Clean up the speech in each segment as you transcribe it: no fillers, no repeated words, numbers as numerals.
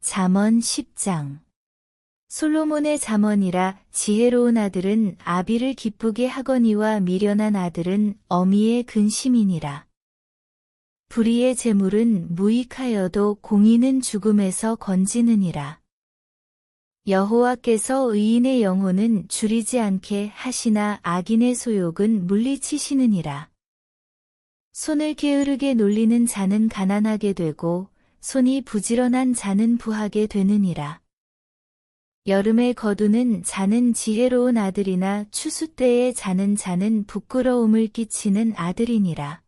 잠언 10장. 솔로몬의 잠언이라. 지혜로운 아들은 아비를 기쁘게 하거니와 미련한 아들은 어미의 근심이니라. 불의의 재물은 무익하여도 공의는 죽음에서 건지느니라. 여호와께서 의인의 영혼은 줄이지 않게 하시나 악인의 소욕은 물리치시느니라. 손을 게으르게 놀리는 자는 가난하게 되고 손이 부지런한 자는 부하게 되느니라. 여름에 거두는 자는 지혜로운 아들이나 추수 때에 자는 자는 부끄러움을 끼치는 아들이니라.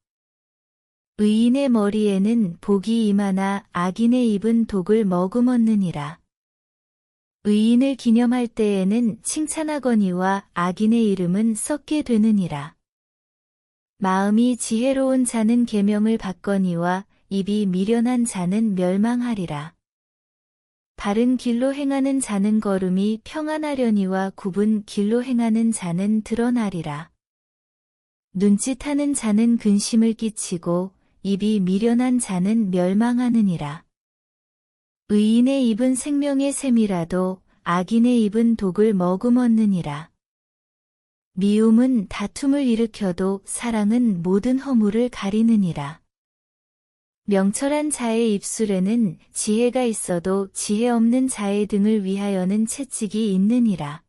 의인의 머리에는 복이 임하나 악인의 입은 독을 머금었느니라. 의인을 기념할 때에는 칭찬하거니와 악인의 이름은 썩게 되느니라. 마음이 지혜로운 자는 계명을 받거니와 입이 미련한 자는 멸망하리라. 바른 길로 행하는 자는 걸음이 평안하려니와 굽은 길로 행하는 자는 드러나리라. 눈짓하는 자는 근심을 끼치고 입이 미련한 자는 멸망하느니라. 의인의 입은 생명의 샘이라도 악인의 입은 독을 머금었느니라. 미움은 다툼을 일으켜도 사랑은 모든 허물을 가리느니라. 명철한 자의 입술에는 지혜가 있어도 지혜 없는 자의 등을 위하여는 채찍이 있느니라.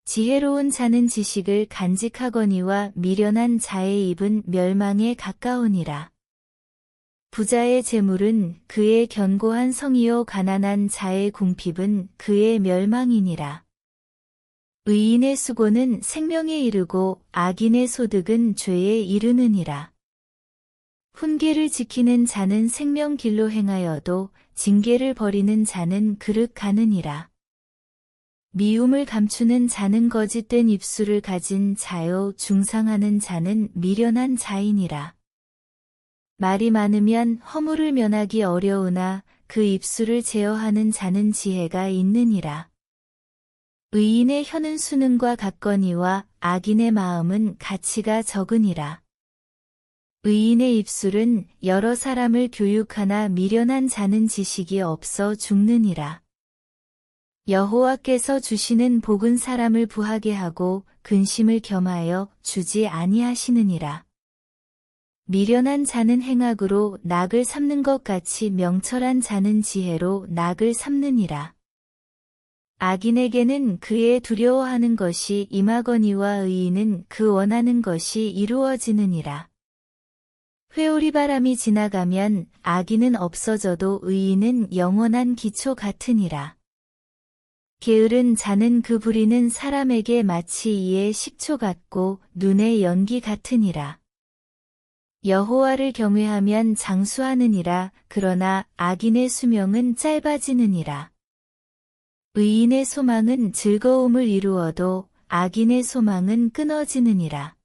지혜로운 자는 지식을 간직하거니와 미련한 자의 입은 멸망에 가까우니라. 부자의 재물은 그의 견고한 성이요 가난한 자의 궁핍은 그의 멸망이니라. 의인의 수고는 생명에 이르고 악인의 소득은 죄에 이르느니라. 훈계를 지키는 자는 생명 길로 행하여도 징계를 버리는 자는 그릇 가느니라. 미움을 감추는 자는 거짓된 입술을 가진 자요 중상하는 자는 미련한 자이니라. 말이 많으면 허물을 면하기 어려우나 그 입술을 제어하는 자는 지혜가 있느니라. 의인의 혀는 수능과 같거니와 악인의 마음은 가치가 적으니라. 의인의 입술은 여러 사람을 교육하나 미련한 자는 지식이 없어 죽느니라. 여호와께서 주시는 복은 사람을 부하게 하고 근심을 겸하여 주지 아니하시느니라. 미련한 자는 행악으로 낙을 삼는 것 같이 명철한 자는 지혜로 낙을 삼느니라. 악인에게는 그의 두려워하는 것이 임하거니와 의인은 그 원하는 것이 이루어지느니라. 회오리 바람이 지나가면 악인은 없어져도 의인은 영원한 기초 같으니라. 게으른 자는 그 부리는 사람에게 마치 이의 식초 같고 눈의 연기 같으니라. 여호와를 경외하면 장수하느니라. 그러나 악인의 수명은 짧아지느니라. 의인의 소망은 즐거움을 이루어도 악인의 소망은 끊어지느니라.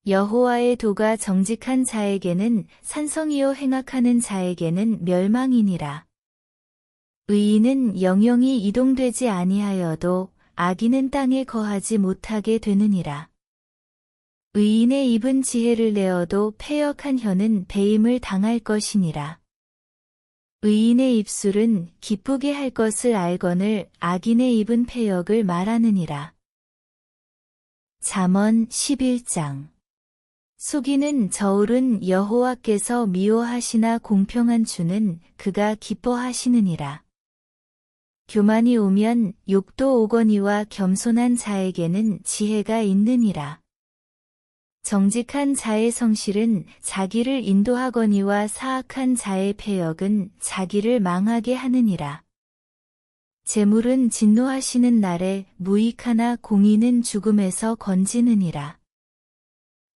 여호와의 도가 정직한 자에게는 산성이요 행악하는 자에게는 멸망이니라. 의인은 영영이 이동되지 아니하여도 악인은 땅에 거하지 못하게 되느니라. 의인의 입은 지혜를 내어도 패역한 혀는 배임을 당할 것이니라. 의인의 입술은 기쁘게 할 것을 알거늘 악인의 입은 패역을 말하느니라. 잠언 11장. 속이는 저울은 여호와께서 미워하시나 공평한 주는 그가 기뻐하시느니라. 교만이 오면 욕도 오거니와 겸손한 자에게는 지혜가 있느니라. 정직한 자의 성실은 자기를 인도하거니와 사악한 자의 패역은 자기를 망하게 하느니라. 재물은 진노하시는 날에 무익하나 공의는 죽음에서 건지느니라.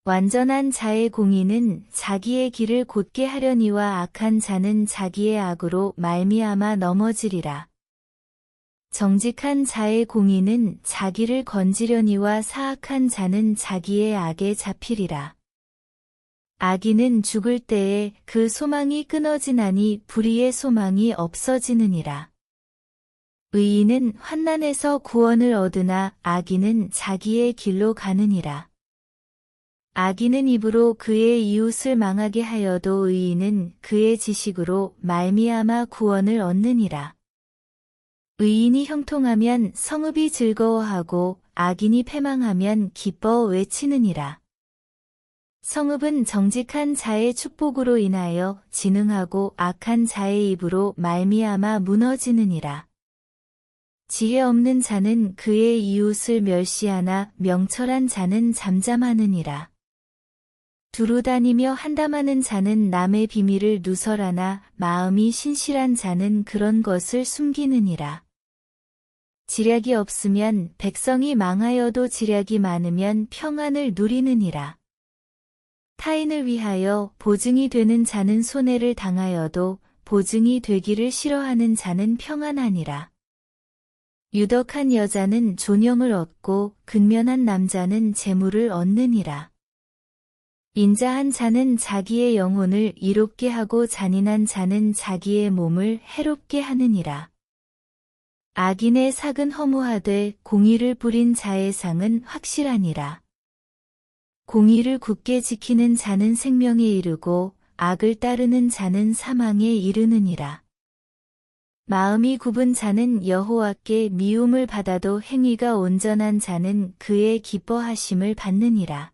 완전한 자의 공의는 자기의 길을 곧게 하려니와 악한 자는 자기의 악으로 말미암아 넘어지리라. 정직한 자의 공의는 자기를 건지려니와 사악한 자는 자기의 악에 잡히리라. 악인은 죽을 때에 그 소망이 끊어지나니 불의의 소망이 없어지느니라. 의인은 환난에서 구원을 얻으나 악인은 자기의 길로 가느니라. 악인은 입으로 그의 이웃을 망하게 하여도 의인은 그의 지식으로 말미암아 구원을 얻느니라. 의인이 형통하면 성읍이 즐거워하고 악인이 패망하면 기뻐 외치느니라. 성읍은 정직한 자의 축복으로 인하여 진흥하고 악한 자의 입으로 말미암아 무너지느니라. 지혜 없는 자는 그의 이웃을 멸시하나 명철한 자는 잠잠하느니라. 두루 다니며 한담하는 자는 남의 비밀을 누설하나 마음이 신실한 자는 그런 것을 숨기느니라. 지략이 없으면 백성이 망하여도 지략이 많으면 평안을 누리느니라. 타인을 위하여 보증이 되는 자는 손해를 당하여도 보증이 되기를 싫어하는 자는 평안하니라. 유덕한 여자는 존영을 얻고 근면한 남자는 재물을 얻느니라. 인자한 자는 자기의 영혼을 이롭게 하고 잔인한 자는 자기의 몸을 해롭게 하느니라. 악인의 삭은 허무하되 공의를 부린 자의 상은 확실하니라. 공의를 굳게 지키는 자는 생명에 이르고 악을 따르는 자는 사망에 이르느니라. 마음이 굽은 자는 여호와께 미움을 받아도 행위가 온전한 자는 그의 기뻐하심을 받느니라.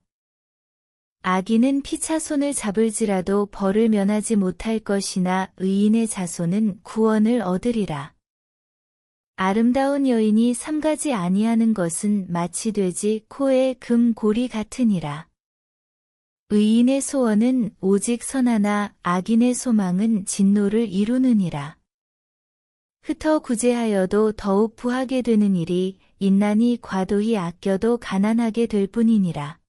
악인은 피차손을 잡을지라도 벌을 면하지 못할 것이나 의인의 자손은 구원을 얻으리라. 아름다운 여인이 삼가지 아니하는 것은 마치 돼지 코의 금고리 같으니라. 의인의 소원은 오직 선하나 악인의 소망은 진노를 이루느니라. 흩어 구제하여도 더욱 부하게 되는 일이 인난이 과도히 아껴도 가난하게 될 뿐이니라.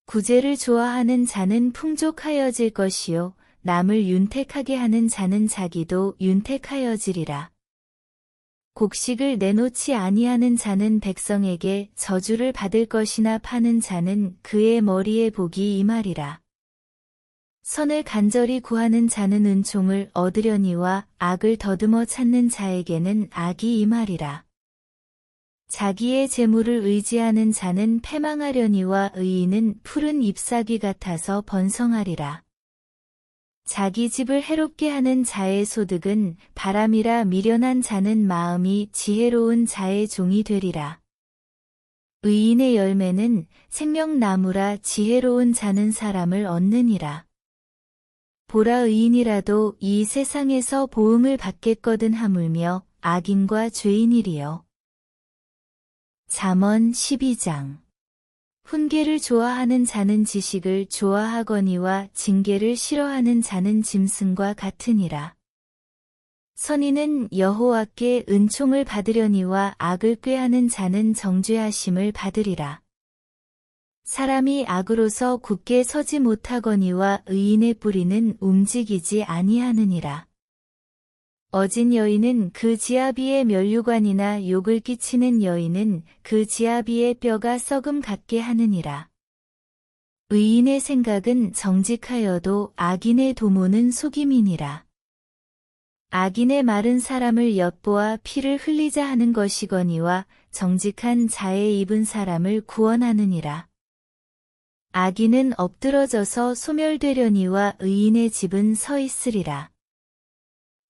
구제를 좋아하는 자는 풍족하여질 것이요 남을 윤택하게 하는 자는 자기도 윤택하여지리라. 곡식을 내놓지 아니하는 자는 백성에게 저주를 받을 것이나 파는 자는 그의 머리에 복이 임하리라. 선을 간절히 구하는 자는 은총을 얻으려니와 악을 더듬어 찾는 자에게는 악이 임하리라. 자기의 재물을 의지하는 자는 패망하려니와 의인은 푸른 잎사귀 같아서 번성하리라. 자기 집을 해롭게 하는 자의 소득은 바람이라 미련한 자는 마음이 지혜로운 자의 종이 되리라. 의인의 열매는 생명나무라 지혜로운 자는 사람을 얻느니라. 보라 의인이라도 이 세상에서 보응을 받겠거든 하물며 악인과 죄인이리요. 잠언 12장. 훈계를 좋아하는 자는 지식을 좋아하거니와 징계를 싫어하는 자는 짐승과 같으니라. 선인은 여호와께 은총을 받으려니와 악을 꾀하는 자는 정죄하심을 받으리라. 사람이 악으로서 굳게 서지 못하거니와 의인의 뿌리는 움직이지 아니하느니라. 어진 여인은 그 지아비의 면류관이나 욕을 끼치는 여인은 그 지아비의 뼈가 썩음 같게 하느니라. 의인의 생각은 정직하여도 악인의 도모는 속임이니라. 악인의 말은 사람을 엿보아 피를 흘리자 하는 것이거니와 정직한 자의 입은 사람을 구원하느니라. 악인은 엎드러져서 소멸되려니와 의인의 집은 서 있으리라.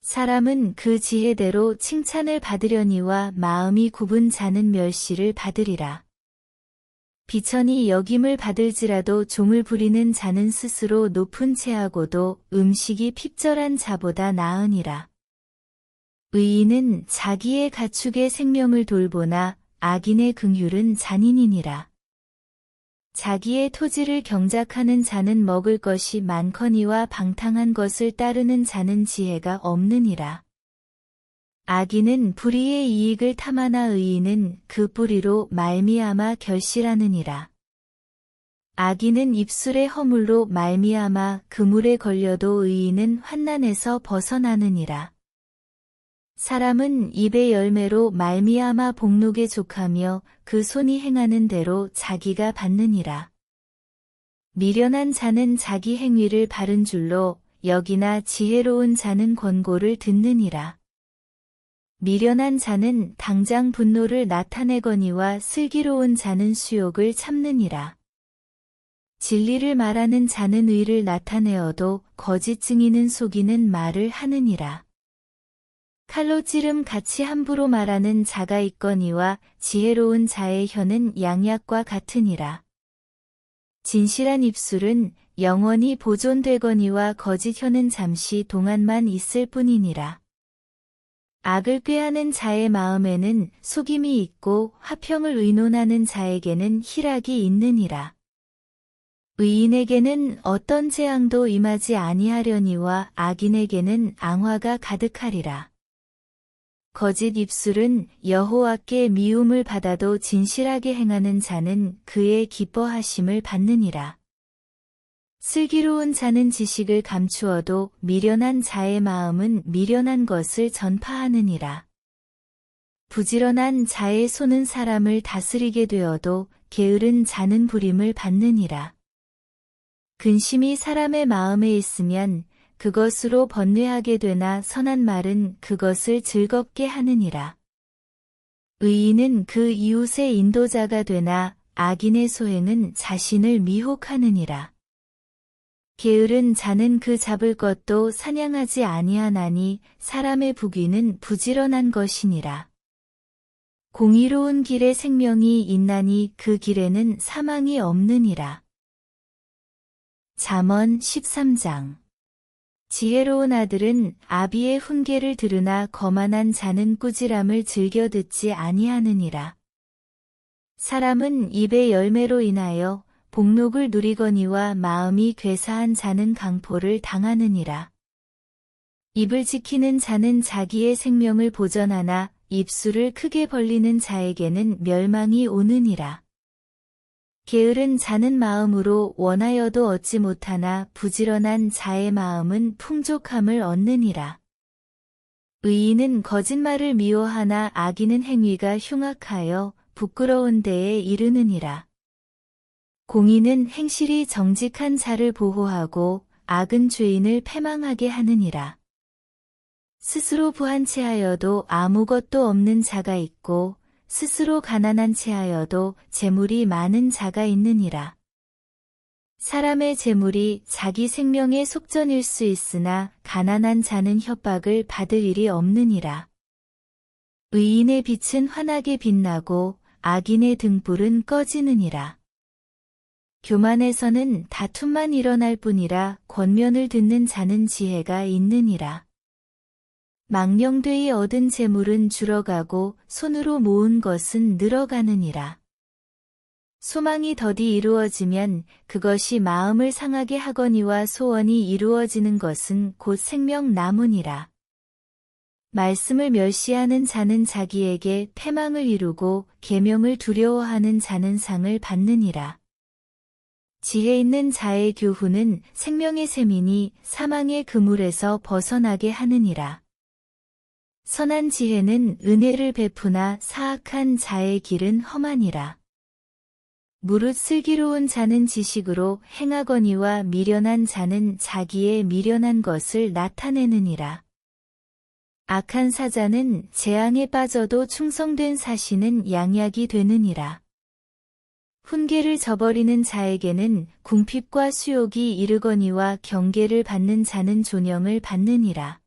사람은 그 지혜대로 칭찬을 받으려니와 마음이 굽은 자는 멸시를 받으리라. 비천이 여김을 받을지라도 종을 부리는 자는 스스로 높은 채하고도 음식이 핍절한 자보다 나으니라. 의인은 자기의 가축의 생명을 돌보나 악인의 긍휼은 잔인이니라. 자기의 토지를 경작하는 자는 먹을 것이 많거니와 방탕한 것을 따르는 자는 지혜가 없느니라. 악인은 불의의 이익을 탐하나 의인은 그 뿌리로 말미암아 결실하느니라. 악인은 입술의 허물로 말미암아 그물에 걸려도 의인은 환난에서 벗어나느니라. 사람은 입의 열매로 말미암아 복록에 족하며 그 손이 행하는 대로 자기가 받느니라. 미련한 자는 자기 행위를 바른 줄로 여기나 지혜로운 자는 권고를 듣느니라. 미련한 자는 당장 분노를 나타내거니와 슬기로운 자는 수욕을 참느니라. 진리를 말하는 자는 의를 나타내어도 거짓 증인은 속이는 말을 하느니라. 칼로 찌름 같이 함부로 말하는 자가 있거니와 지혜로운 자의 혀는 양약과 같으니라. 진실한 입술은 영원히 보존되거니와 거짓 혀는 잠시 동안만 있을 뿐이니라. 악을 꾀하는 자의 마음에는 속임이 있고 화평을 의논하는 자에게는 희락이 있느니라. 의인에게는 어떤 재앙도 임하지 아니하려니와 악인에게는 앙화가 가득하리라. 거짓 입술은 여호와께 미움을 받아도 진실하게 행하는 자는 그의 기뻐하심을 받느니라. 슬기로운 자는 지식을 감추어도 미련한 자의 마음은 미련한 것을 전파하느니라. 부지런한 자의 손은 사람을 다스리게 되어도 게으른 자는 부림을 받느니라. 근심이 사람의 마음에 있으면 그것으로 번뇌하게 되나 선한 말은 그것을 즐겁게 하느니라. 의인은 그 이웃의 인도자가 되나 악인의 소행은 자신을 미혹하느니라. 게으른 자는 그 잡을 것도 사냥하지 아니하나니 사람의 부귀는 부지런한 것이니라. 공의로운 길에 생명이 있나니 그 길에는 사망이 없느니라. 잠언 13장. 지혜로운 아들은 아비의 훈계를 들으나 거만한 자는 꾸지람을 즐겨 듣지 아니하느니라. 사람은 입의 열매로 인하여 복록을 누리거니와 마음이 괴사한 자는 강포를 당하느니라. 입을 지키는 자는 자기의 생명을 보전하나 입술을 크게 벌리는 자에게는 멸망이 오느니라. 게으른 자는 마음으로 원하여도 얻지 못하나 부지런한 자의 마음은 풍족함을 얻느니라. 의인은 거짓말을 미워하나 악인은 행위가 흉악하여 부끄러운 데에 이르느니라. 공의는 행실이 정직한 자를 보호하고 악은 죄인을 패망하게 하느니라. 스스로 부한 채하여도 아무것도 없는 자가 있고 스스로 가난한 채하여도 재물이 많은 자가 있느니라. 사람의 재물이 자기 생명의 속전일 수 있으나 가난한 자는 협박을 받을 일이 없느니라. 의인의 빛은 환하게 빛나고 악인의 등불은 꺼지느니라. 교만에서는 다툼만 일어날 뿐이라 권면을 듣는 자는 지혜가 있느니라. 망령되이 얻은 재물은 줄어가고 손으로 모은 것은 늘어가느니라. 소망이 더디 이루어지면 그것이 마음을 상하게 하거니와 소원이 이루어지는 것은 곧 생명나무니라. 말씀을 멸시하는 자는 자기에게 패망을 이루고 계명을 두려워하는 자는 상을 받느니라. 지혜 있는 자의 교훈은 생명의 셈이니 사망의 그물에서 벗어나게 하느니라. 선한 지혜는 은혜를 베푸나 사악한 자의 길은 험하니라. 무릇 슬기로운 자는 지식으로 행하거니와 미련한 자는 자기의 미련한 것을 나타내느니라. 악한 사자는 재앙에 빠져도 충성된 사신은 양약이 되느니라. 훈계를 저버리는 자에게는 궁핍과 수욕이 이르거니와 경계를 받는 자는 존영을 받느니라.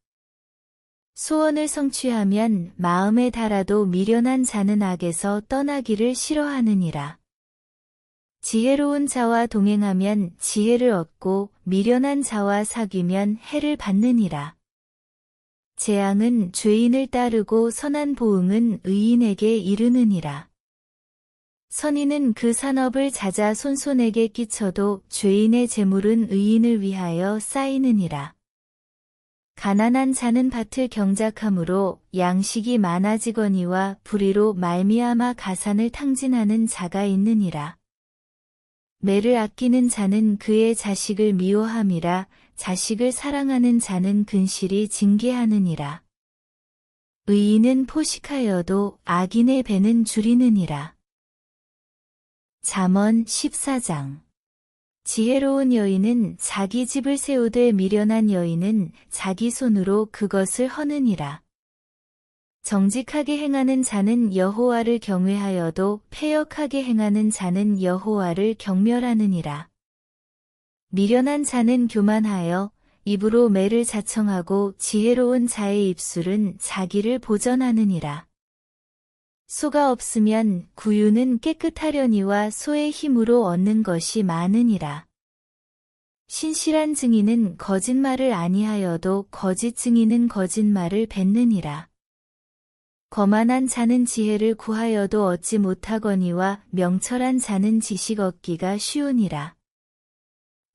소원을 성취하면 마음에 달아도 미련한 자는 악에서 떠나기를 싫어하느니라. 지혜로운 자와 동행하면 지혜를 얻고 미련한 자와 사귀면 해를 받느니라. 재앙은 죄인을 따르고 선한 보응은 의인에게 이르느니라. 선인은 그 산업을 자자 손손에게 끼쳐도 죄인의 재물은 의인을 위하여 쌓이느니라. 가난한 자는 밭을 경작함으로 양식이 많아지거니와 불의로 말미암아 가산을 탕진하는 자가 있느니라. 매를 아끼는 자는 그의 자식을 미워함이라. 자식을 사랑하는 자는 근실이 징계하느니라. 의인은 포식하여도 악인의 배는 줄이느니라. 잠언 14장. 지혜로운 여인은 자기 집을 세우되 미련한 여인은 자기 손으로 그것을 허느니라. 정직하게 행하는 자는 여호와를 경외하여도 패역하게 행하는 자는 여호와를 경멸하느니라. 미련한 자는 교만하여 입으로 매를 자청하고 지혜로운 자의 입술은 자기를 보전하느니라. 소가 없으면 구유는 깨끗하려니와 소의 힘으로 얻는 것이 많으니라. 신실한 증인은 거짓말을 아니하여도 거짓 증인은 거짓말을 뱉느니라. 거만한 자는 지혜를 구하여도 얻지 못하거니와 명철한 자는 지식 얻기가 쉬우니라.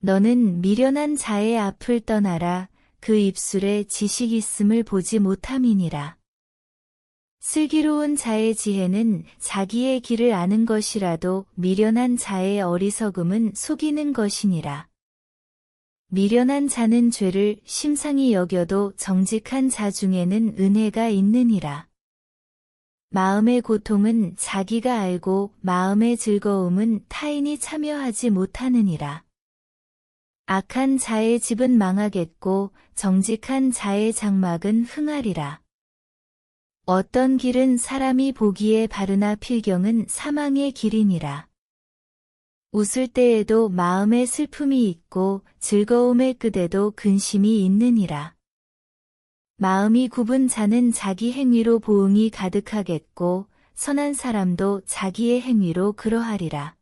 너는 미련한 자의 앞을 떠나라. 그 입술에 지식 있음을 보지 못함이니라. 슬기로운 자의 지혜는 자기의 길을 아는 것이라도 미련한 자의 어리석음은 속이는 것이니라. 미련한 자는 죄를 심상히 여겨도 정직한 자 중에는 은혜가 있느니라. 마음의 고통은 자기가 알고 마음의 즐거움은 타인이 참여하지 못하느니라. 악한 자의 집은 망하겠고 정직한 자의 장막은 흥하리라. 어떤 길은 사람이 보기에 바르나 필경은 사망의 길이니라. 웃을 때에도 마음에 슬픔이 있고 즐거움의 끝에도 근심이 있느니라. 마음이 굽은 자는 자기 행위로 보응이 가득하겠고 선한 사람도 자기의 행위로 그러하리라.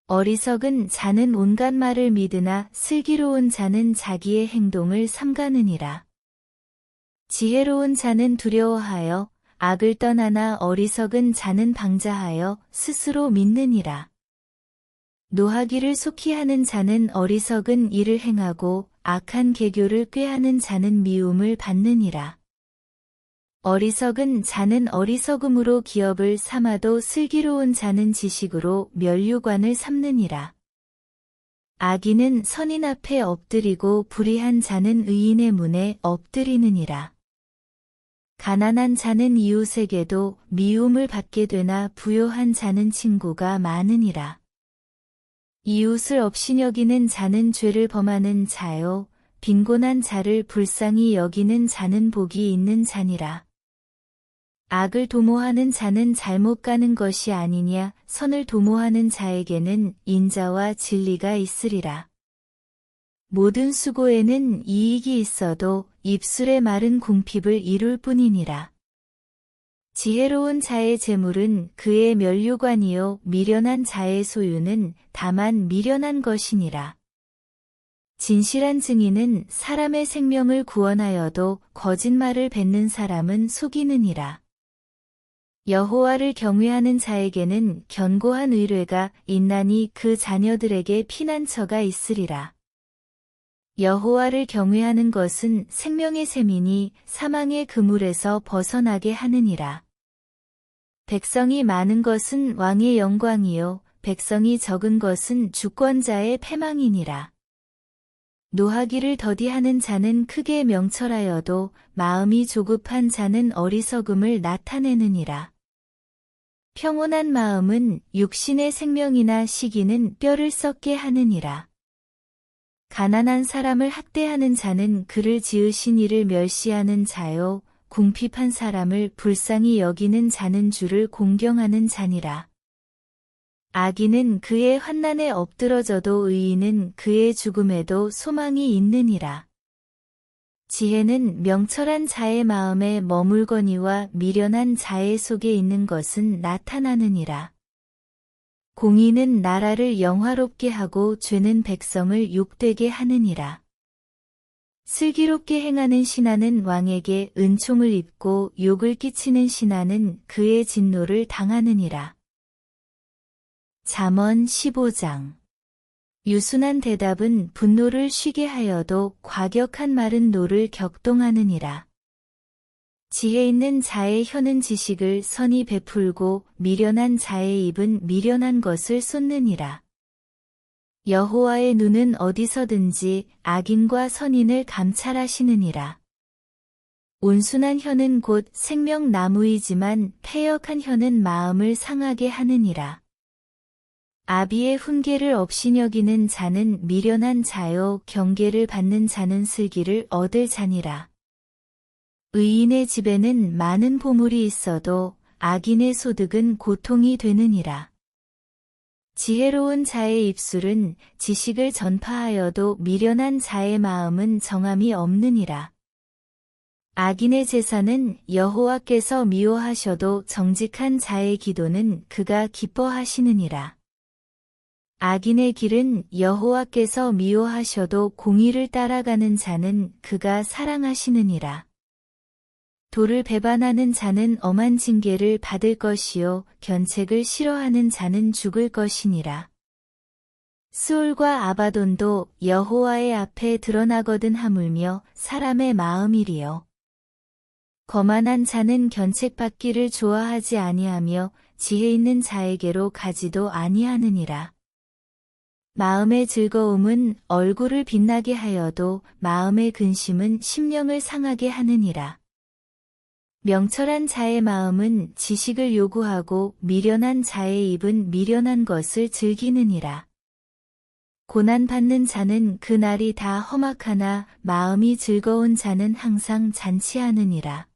어리석은 자는 온갖 말을 믿으나 슬기로운 자는 자기의 행동을 삼가느니라. 지혜로운 자는 두려워하여 악을 떠나나 어리석은 자는 방자하여 스스로 믿느니라. 노하기를 속히 하는 자는 어리석은 일을 행하고 악한 계교를 꾀하는 자는 미움을 받느니라. 어리석은 자는 어리석음으로 기업을 삼아도 슬기로운 자는 지식으로 면류관을 삼느니라. 악인은 선인 앞에 엎드리고 불의한 자는 의인의 문에 엎드리느니라. 가난한 자는 이웃에게도 미움을 받게 되나 부요한 자는 친구가 많으니라. 이웃을 업신여기는 자는 죄를 범하는 자요, 빈곤한 자를 불쌍히 여기는 자는 복이 있는 자니라. 악을 도모하는 자는 잘못 가는 것이 아니냐, 선을 도모하는 자에게는 인자와 진리가 있으리라. 모든 수고에는 이익이 있어도 입술의 말은 궁핍을 이룰 뿐이니라. 지혜로운 자의 재물은 그의 면류관이요 미련한 자의 소유는 다만 미련한 것이니라. 진실한 증인은 사람의 생명을 구원하여도 거짓말을 뱉는 사람은 속이느니라. 여호와를 경외하는 자에게는 견고한 의뢰가 있나니 그 자녀들에게 피난처가 있으리라. 여호와를 경외하는 것은 생명의 셈이니 사망의 그물에서 벗어나게 하느니라. 백성이 많은 것은 왕의 영광이요 백성이 적은 것은 주권자의 패망이니라. 노하기를 더디하는 자는 크게 명철하여도 마음이 조급한 자는 어리석음을 나타내느니라. 평온한 마음은 육신의 생명이나 시기는 뼈를 썩게 하느니라. 가난한 사람을 학대하는 자는 그를 지으신 이를 멸시하는 자요, 궁핍한 사람을 불쌍히 여기는 자는 주를 공경하는 자니라. 악인은 그의 환난에 엎드러져도 의인은 그의 죽음에도 소망이 있느니라. 지혜는 명철한 자의 마음에 머물거니와 미련한 자의 속에 있는 것은 나타나느니라. 공의는 나라를 영화롭게 하고 죄는 백성을 욕되게 하느니라. 슬기롭게 행하는 신하는 왕에게 은총을 입고 욕을 끼치는 신하는 그의 진노를 당하느니라. 잠언 15장. 유순한 대답은 분노를 쉬게 하여도 과격한 말은 노를 격동하느니라. 지혜 있는 자의 혀는 지식을 선히 베풀고 미련한 자의 입은 미련한 것을 쏟느니라. 여호와의 눈은 어디서든지 악인과 선인을 감찰하시느니라. 온순한 혀는 곧 생명나무이지만 패역한 혀는 마음을 상하게 하느니라. 아비의 훈계를 업신여기는 자는 미련한 자요 경계를 받는 자는 슬기를 얻을 자니라. 의인의 집에는 많은 보물이 있어도 악인의 소득은 고통이 되느니라. 지혜로운 자의 입술은 지식을 전파하여도 미련한 자의 마음은 정함이 없느니라. 악인의 제사는 여호와께서 미워하셔도 정직한 자의 기도는 그가 기뻐하시느니라. 악인의 길은 여호와께서 미워하셔도 공의를 따라가는 자는 그가 사랑하시느니라. 도를 배반하는 자는 엄한 징계를 받을 것이요 견책을 싫어하는 자는 죽을 것이니라. 스올과 아바돈도 여호와의 앞에 드러나거든 하물며 사람의 마음이리요. 거만한 자는 견책받기를 좋아하지 아니하며 지혜 있는 자에게로 가지도 아니하느니라. 마음의 즐거움은 얼굴을 빛나게 하여도 마음의 근심은 심령을 상하게 하느니라. 명철한 자의 마음은 지식을 요구하고 미련한 자의 입은 미련한 것을 즐기느니라. 고난받는 자는 그 날이 다 험악하나 마음이 즐거운 자는 항상 잔치하느니라.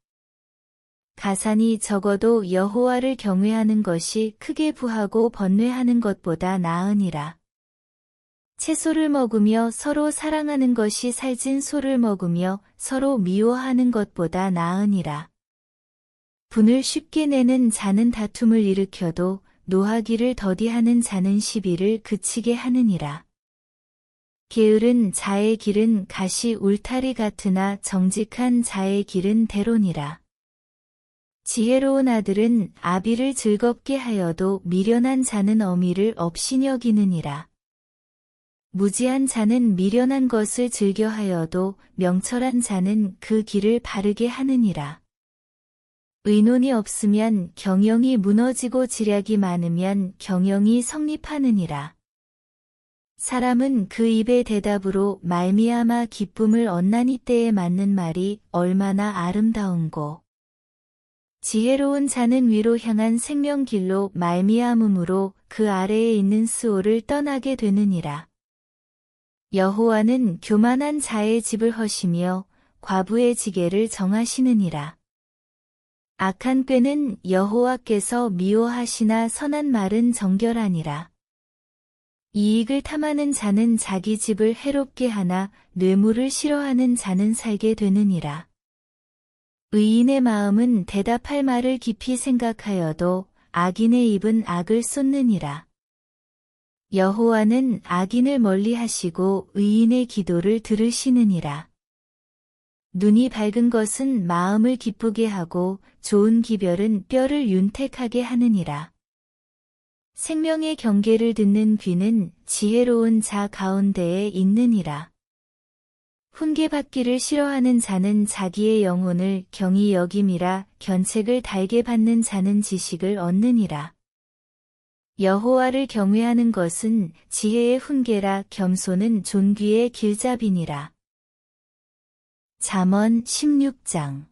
가산이 적어도 여호와를 경외하는 것이 크게 부하고 번뇌하는 것보다 나으니라. 채소를 먹으며 서로 사랑하는 것이 살찐 소를 먹으며 서로 미워하는 것보다 나으니라. 분을 쉽게 내는 자는 다툼을 일으켜도 노하기를 더디하는 자는 시비를 그치게 하느니라. 게으른 자의 길은 가시 울타리 같으나 정직한 자의 길은 대로니라. 지혜로운 아들은 아비를 즐겁게 하여도 미련한 자는 어미를 업신 여기느니라. 무지한 자는 미련한 것을 즐겨하여도 명철한 자는 그 길을 바르게 하느니라. 의논이 없으면 경영이 무너지고 지략이 많으면 경영이 성립하느니라. 사람은 그 입의 대답으로 말미암아 기쁨을 얻나니 때에 맞는 말이 얼마나 아름다운고. 지혜로운 자는 위로 향한 생명길로 말미암음으로 그 아래에 있는 스올을 떠나게 되느니라. 여호와는 교만한 자의 집을 허시며 과부의 지게를 정하시느니라. 악한 꾀는 여호와께서 미워하시나 선한 말은 정결하니라. 이익을 탐하는 자는 자기 집을 해롭게 하나 뇌물을 싫어하는 자는 살게 되느니라. 의인의 마음은 대답할 말을 깊이 생각하여도 악인의 입은 악을 쏟느니라. 여호와는 악인을 멀리하시고 의인의 기도를 들으시느니라. 눈이 밝은 것은 마음을 기쁘게 하고 좋은 기별은 뼈를 윤택하게 하느니라. 생명의 경계를 듣는 귀는 지혜로운 자 가운데에 있느니라. 훈계받기를 싫어하는 자는 자기의 영혼을 경히 여김이라 견책을 달게 받는 자는 지식을 얻느니라. 여호와를 경외하는 것은 지혜의 훈계라 겸손은 존귀의 길잡이니라. 잠언 16장.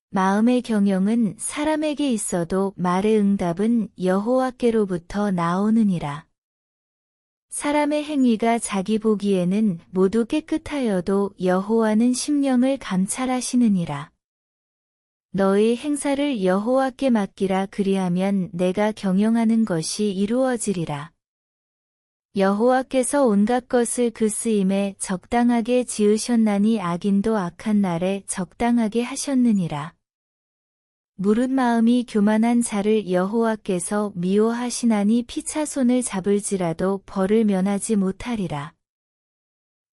마음의 경영은 사람에게 있어도 말의 응답은 여호와께로부터 나오느니라. 사람의 행위가 자기 보기에는 모두 깨끗하여도 여호와는 심령을 감찰하시느니라. 너의 행사를 여호와께 맡기라 그리하면 내가 경영하는 것이 이루어지리라. 여호와께서 온갖 것을 그 쓰임에 적당하게 지으셨나니 악인도 악한 날에 적당하게 하셨느니라. 무릇 마음이 교만한 자를 여호와께서 미워하시나니 피차손을 잡을지라도 벌을 면하지 못하리라.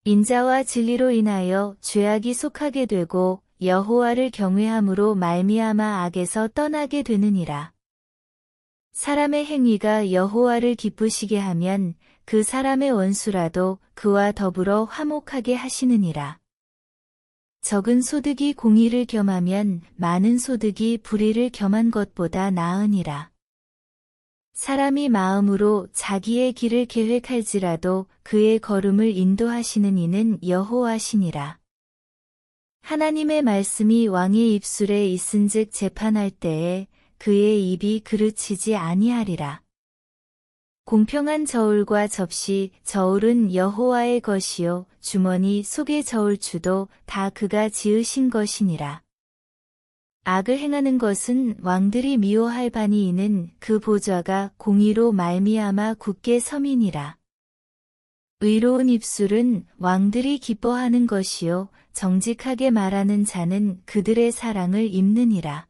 인자와 진리로 인하여 죄악이 속하게 되고 여호와를 경외함으로 말미암아 악에서 떠나게 되느니라. 사람의 행위가 여호와를 기쁘시게 하면 그 사람의 원수라도 그와 더불어 화목하게 하시느니라. 적은 소득이 공의를 겸하면 많은 소득이 불의를 겸한 것보다 나으니라. 사람이 마음으로 자기의 길을 계획할지라도 그의 걸음을 인도하시는 이는 여호와시니라. 하나님의 말씀이 왕의 입술에 있은즉 재판할 때에 그의 입이 그르치지 아니하리라. 공평한 저울과 접시, 저울은 여호와의 것이요 주머니 속의 저울추도 다 그가 지으신 것이니라. 악을 행하는 것은 왕들이 미워할 바니 이는 그 보좌가 공의로 말미암아 굳게 서민이라. 의로운 입술은 왕들이 기뻐하는 것이요 정직하게 말하는 자는 그들의 사랑을 입느니라.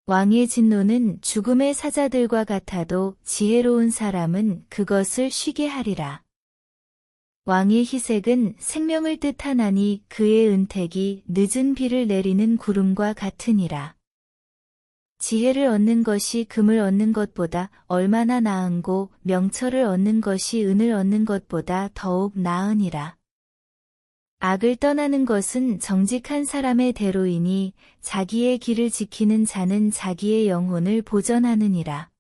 왕의 진노는 죽음의 사자들과 같아도 지혜로운 사람은 그것을 쉬게 하리라. 왕의 희색은 생명을 뜻하나니 그의 은택이 늦은 비를 내리는 구름과 같으니라. 지혜를 얻는 것이 금을 얻는 것보다 얼마나 나은고 명철을 얻는 것이 은을 얻는 것보다 더욱 나으니라. 악을 떠나는 것은 정직한 사람의 대로이니 자기의 길을 지키는 자는 자기의 영혼을 보전하느니라.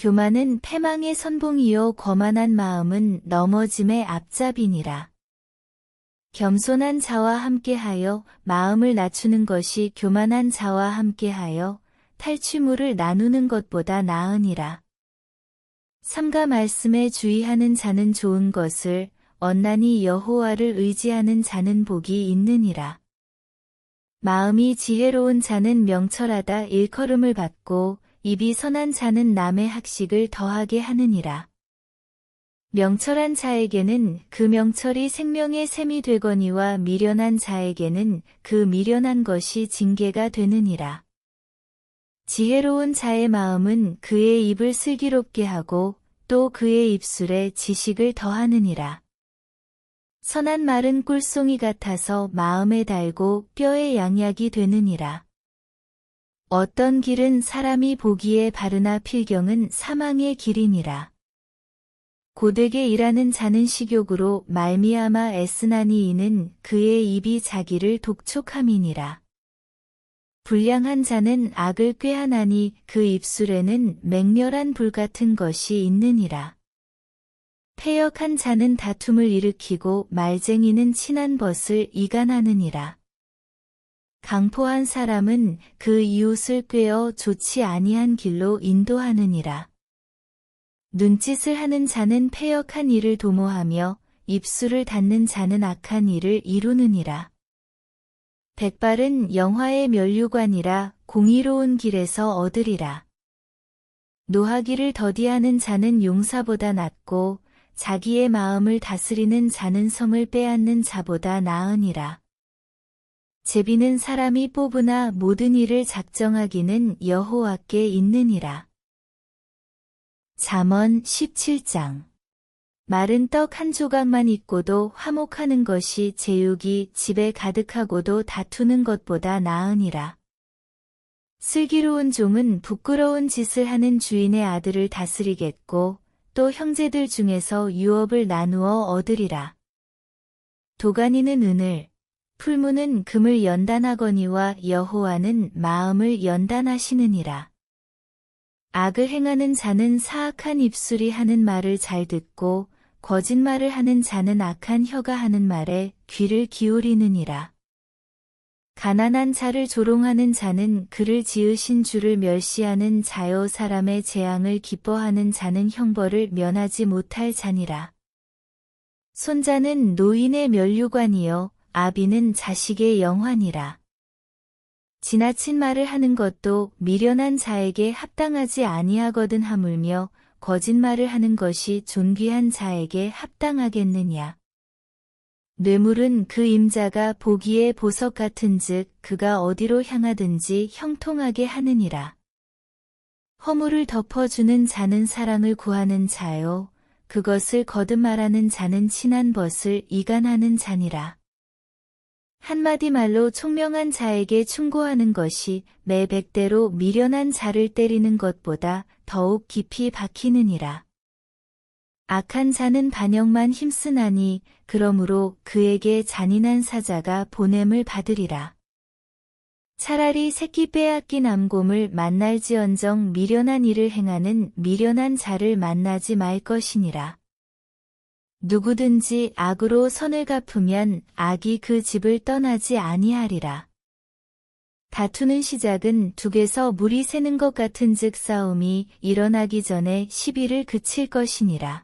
교만은 패망의 선봉이요 거만한 마음은 넘어짐의 앞잡이니라. 겸손한 자와 함께하여 마음을 낮추는 것이 교만한 자와 함께하여 탈취물을 나누는 것보다 나으니라. 삼가 말씀에 주의하는 자는 좋은 것을 언나니 여호와를 의지하는 자는 복이 있느니라. 마음이 지혜로운 자는 명철하다 일컬음을 받고 입이 선한 자는 남의 학식을 더하게 하느니라. 명철한 자에게는 그 명철이 생명의 샘이 되거니와 미련한 자에게는 그 미련한 것이 징계가 되느니라. 지혜로운 자의 마음은 그의 입을 슬기롭게 하고 또 그의 입술에 지식을 더하느니라. 선한 말은 꿀송이 같아서 마음에 달고 뼈에 양약이 되느니라. 어떤 길은 사람이 보기에 바르나 필경은 사망의 길이니라. 고되게 일하는 자는 식욕으로 말미암아 애쓰나니 이는 그의 입이 자기를 독촉함이니라. 불량한 자는 악을 꾀하나니 그 입술에는 맹렬한 불 같은 것이 있느니라. 패역한 자는 다툼을 일으키고 말쟁이는 친한 벗을 이간하느니라. 강포한 사람은 그 이웃을 꾀어 좋지 아니한 길로 인도하느니라. 눈짓을 하는 자는 패역한 일을 도모하며 입술을 닫는 자는 악한 일을 이루느니라. 백발은 영화의 면류관이라 공의로운 길에서 얻으리라. 노하기를 더디하는 자는 용사보다 낫고 자기의 마음을 다스리는 자는 성을 빼앗는 자보다 나으니라. 제비는 사람이 뽑으나 모든 일을 작정하기는 여호와께 있느니라. 잠언 17장. 마른 떡 한 조각만 있고도 화목하는 것이 제육이 집에 가득하고도 다투는 것보다 나으니라. 슬기로운 종은 부끄러운 짓을 하는 주인의 아들을 다스리겠고 또 형제들 중에서 유업을 나누어 얻으리라. 도가니는 은을, 풀무는 금을 연단하거니와 여호와는 마음을 연단하시느니라. 악을 행하는 자는 사악한 입술이 하는 말을 잘 듣고 거짓말을 하는 자는 악한 혀가 하는 말에 귀를 기울이느니라. 가난한 자를 조롱하는 자는 그를 지으신 주를 멸시하는 자요 사람의 재앙을 기뻐하는 자는 형벌을 면하지 못할 자니라. 손자는 노인의 면류관이요 아비는 자식의 영환이라. 지나친 말을 하는 것도 미련한 자에게 합당하지 아니하거든 하물며 거짓말을 하는 것이 존귀한 자에게 합당하겠느냐. 뇌물은 그 임자가 보기에 보석 같은즉 그가 어디로 향하든지 형통하게 하느니라. 허물을 덮어주는 자는 사랑을 구하는 자요 그것을 거듭말하는 자는 친한 벗을 이간하는 자니라. 한마디 말로 총명한 자에게 충고하는 것이 매 100대로 미련한 자를 때리는 것보다 더욱 깊이 박히느니라. 악한 자는 반역만 힘쓰나니 그러므로 그에게 잔인한 사자가 보냄을 받으리라. 차라리 새끼 빼앗긴 암곰을 만날지언정 미련한 일을 행하는 미련한 자를 만나지 말 것이니라. 누구든지 악으로 선을 갚으면 악이 그 집을 떠나지 아니하리라. 다투는 시작은 둑에서 물이 새는 것 같은즉 싸움이 일어나기 전에 시비를 그칠 것이니라.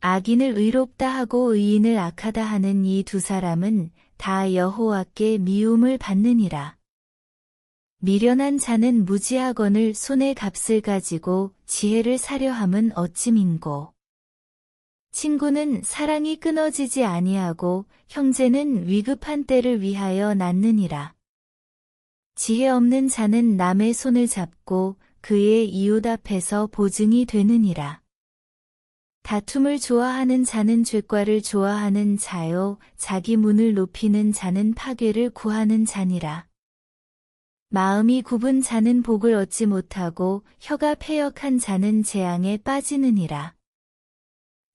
악인을 의롭다 하고 의인을 악하다 하는 이 두 사람은 다 여호와께 미움을 받느니라. 미련한 자는 무지하거늘 손에 값을 가지고 지혜를 사려 함은 어찌민고. 친구는 사랑이 끊어지지 아니하고 형제는 위급한 때를 위하여 낳느니라. 지혜 없는 자는 남의 손을 잡고 그의 이웃 앞에서 보증이 되느니라. 다툼을 좋아하는 자는 죄과를 좋아하는 자요, 자기 문을 높이는 자는 파괴를 구하는 자니라. 마음이 굽은 자는 복을 얻지 못하고 혀가 패역한 자는 재앙에 빠지느니라.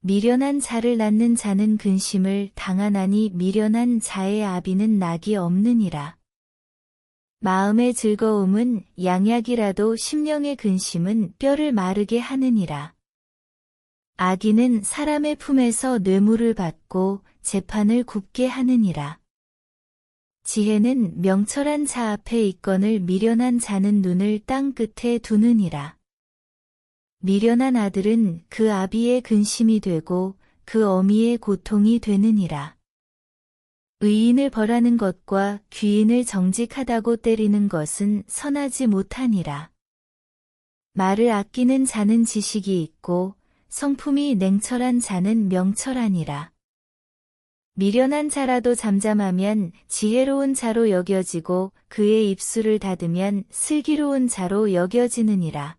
미련한 자를 낳는 자는 근심을 당하나니 미련한 자의 아비는 낙이 없느니라. 마음의 즐거움은 양약이라도 심령의 근심은 뼈를 마르게 하느니라. 악인은 사람의 품에서 뇌물을 받고 재판을 굽게 하느니라. 지혜는 명철한 자 앞에 있거늘 미련한 자는 눈을 땅 끝에 두느니라. 미련한 아들은 그 아비의 근심이 되고 그 어미의 고통이 되느니라. 의인을 벌하는 것과 귀인을 정직하다고 때리는 것은 선하지 못하니라. 말을 아끼는 자는 지식이 있고 성품이 냉철한 자는 명철하니라. 미련한 자라도 잠잠하면 지혜로운 자로 여겨지고 그의 입술을 닫으면 슬기로운 자로 여겨지느니라.